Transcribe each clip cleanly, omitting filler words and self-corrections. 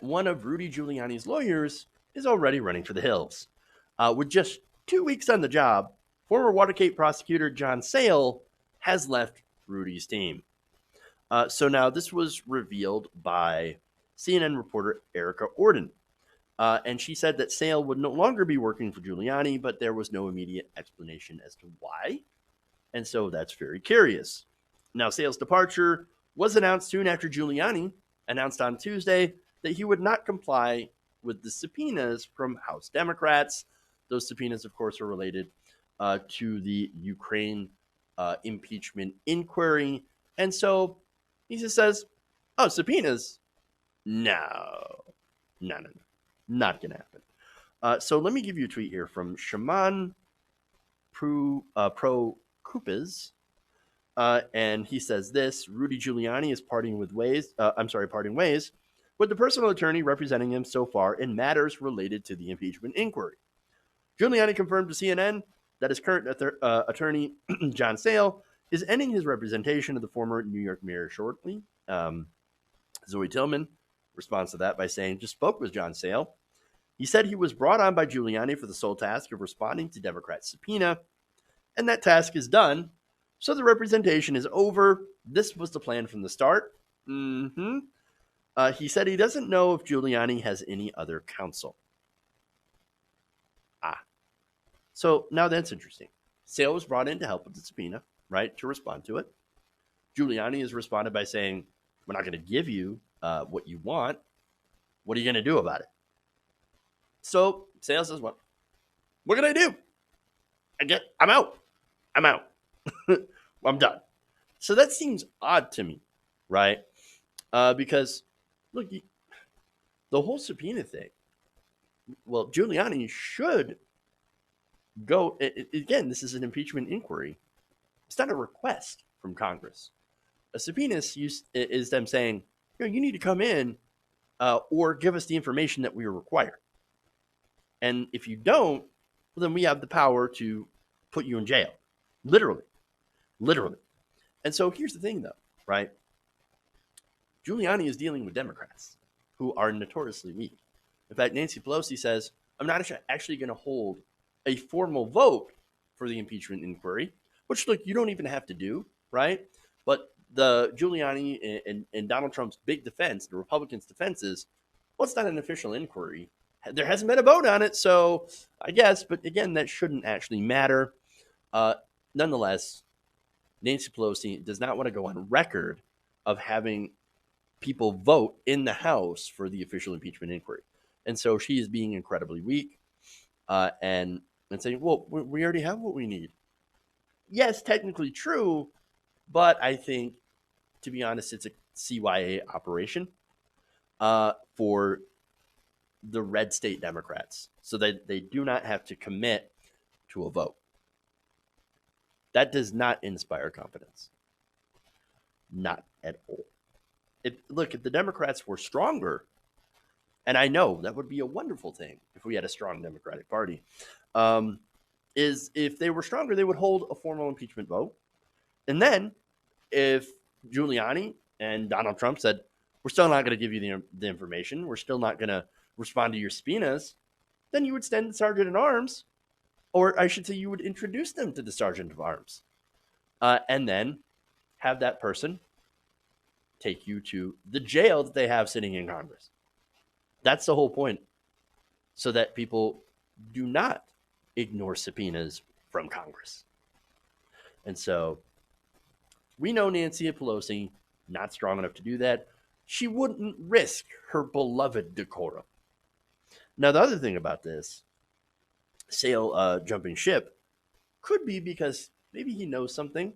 one of Rudy Giuliani's lawyers is already running for the hills. With just 2 weeks on the job, former Watergate prosecutor John Sale has left Rudy's team. So now this was revealed by CNN reporter Erica Orden. And she said that Sale would no longer be working for Giuliani, but there was no immediate explanation as to why. And so that's very curious. Now, Sale's departure was announced soon after Giuliani announced on Tuesday that he would not comply with the subpoenas from House Democrats. Those subpoenas, of course, are related to the Ukraine impeachment inquiry. And so he just says, oh, subpoenas? No, no, not going to happen. So let me give you a tweet here from Shaman Pro Kupas. And he says this: Rudy Giuliani is parting ways with the personal attorney representing him so far in matters related to the impeachment inquiry. Giuliani confirmed to CNN that his current attorney, John Sale, is ending his representation of the former New York mayor shortly. Zoe Tillman responds to that by saying, just spoke with John Sale. He said he was brought on by Giuliani for the sole task of responding to Democrat subpoena, and that task is done. So the representation is over. This was the plan from the start. He said he doesn't know if Giuliani has any other counsel. So now that's interesting. Sale was brought in to help with the subpoena, right, to respond to it. Giuliani has responded by saying, we're not going to give you what you want. What are you going to do about it? So Sale says, well, what can I do? I'm out. I'm done. So that seems odd to me, right? Because, look, the whole subpoena thing, well, Giuliani should go. Again, this is an impeachment inquiry. It's not a request from Congress. A subpoena is them saying, you need to come in or give us the information that we require. And if you don't, well, then we have the power to put you in jail. Literally. And so here's the thing, though, right? Giuliani is dealing with Democrats who are notoriously weak. In fact, Nancy Pelosi says, I'm not actually going to hold a formal vote for the impeachment inquiry, which, look, you don't even have to do, right? But the Giuliani and Donald Trump's big defense, the Republicans' defense is, well, it's not an official inquiry. There hasn't been a vote on it, so I guess. But again, that shouldn't actually matter. Nonetheless, Nancy Pelosi does not want to go on record of having people vote in the House for the official impeachment inquiry. And so she is being incredibly weak and saying, well, we already have what we need. Yes, technically true, but I think, to be honest, it's a CYA operation for the red state Democrats so that they do not have to commit to a vote. That does not inspire confidence. Not at all. Look, if the Democrats were stronger, and I know that would be a wonderful thing if we had a strong Democratic Party, is if they were stronger, they would hold a formal impeachment vote. And then if Giuliani and Donald Trump said, we're still not going to give you the information, we're still not going to respond to your subpoenas, then you would send the sergeant at arms, or I should say you would introduce them to the sergeant of arms, and then have that person take you to the jail that they have sitting in Congress. That's the whole point, so that people do not ignore subpoenas from Congress. And so we know Nancy Pelosi not strong enough to do that. She wouldn't risk her beloved decorum. Now, the other thing about this, Sale jumping ship, could be because maybe he knows something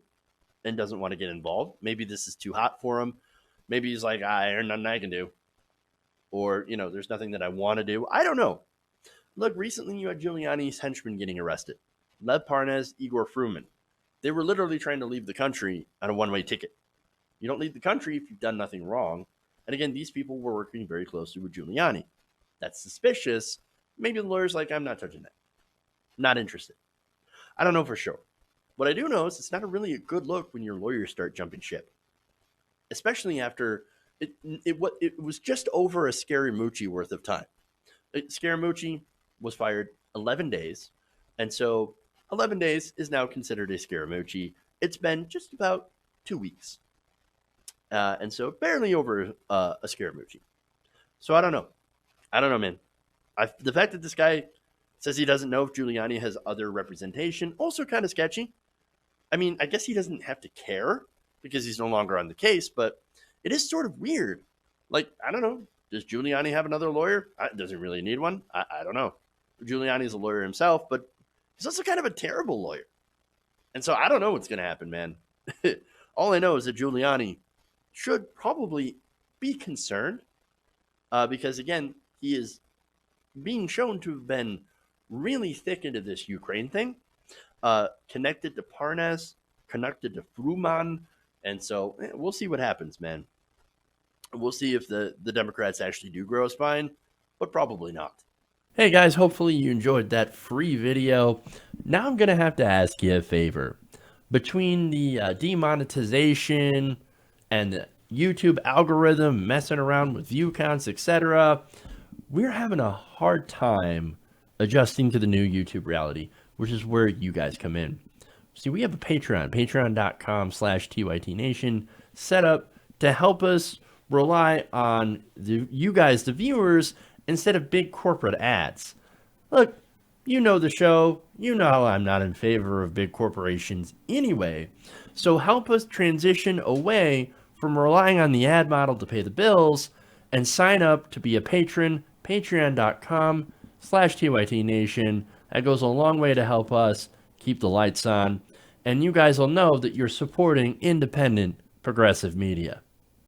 and doesn't want to get involved. Maybe this is too hot for him. Maybe he's like, there's nothing I can do. Or, there's nothing that I want to do. I don't know. Look, recently you had Giuliani's henchmen getting arrested. Lev Parnas, Igor Fruman. They were literally trying to leave the country on a one-way ticket. You don't leave the country if you've done nothing wrong. And again, these people were working very closely with Giuliani. That's suspicious. Maybe the lawyer's like, I'm not touching that. Not interested. I don't know for sure. What I do know is it's not really a good look when your lawyers start jumping ship. Especially after it was just over a Scaramucci worth of time. Scaramucci was fired 11 days, and so 11 days is now considered a Scaramucci. It's been just about 2 weeks, and so barely over a Scaramucci. So I don't know. I don't know, man. The fact that this guy says he doesn't know if Giuliani has other representation also kind of sketchy. I mean, I guess he doesn't have to care because he's no longer on the case, but it is sort of weird. Like, I don't know. Does Giuliani have another lawyer? Does he really need one? I don't know. Giuliani is a lawyer himself, but he's also kind of a terrible lawyer. And so I don't know what's going to happen, man. All I know is that Giuliani should probably be concerned because, again, he is being shown to have been really thick into this Ukraine thing, connected to Parnas, connected to Fruman. And so we'll see what happens, man. We'll see if the Democrats actually do grow a spine, but probably not. Hey guys, hopefully you enjoyed that free video. Now I'm going to have to ask you a favor. Between the demonetization and the YouTube algorithm messing around with view counts, etc., we're having a hard time adjusting to the new YouTube reality, which is where you guys come in. See, we have a patreon.com/TYTNation set up to help us rely on you guys, the viewers, instead of big corporate ads. Look, you know the show. You know I'm not in favor of big corporations anyway. So help us transition away from relying on the ad model to pay the bills and sign up to be a patron, patreon.com/TYTNation. That goes a long way to help us keep the lights on. And you guys will know that you're supporting independent progressive media.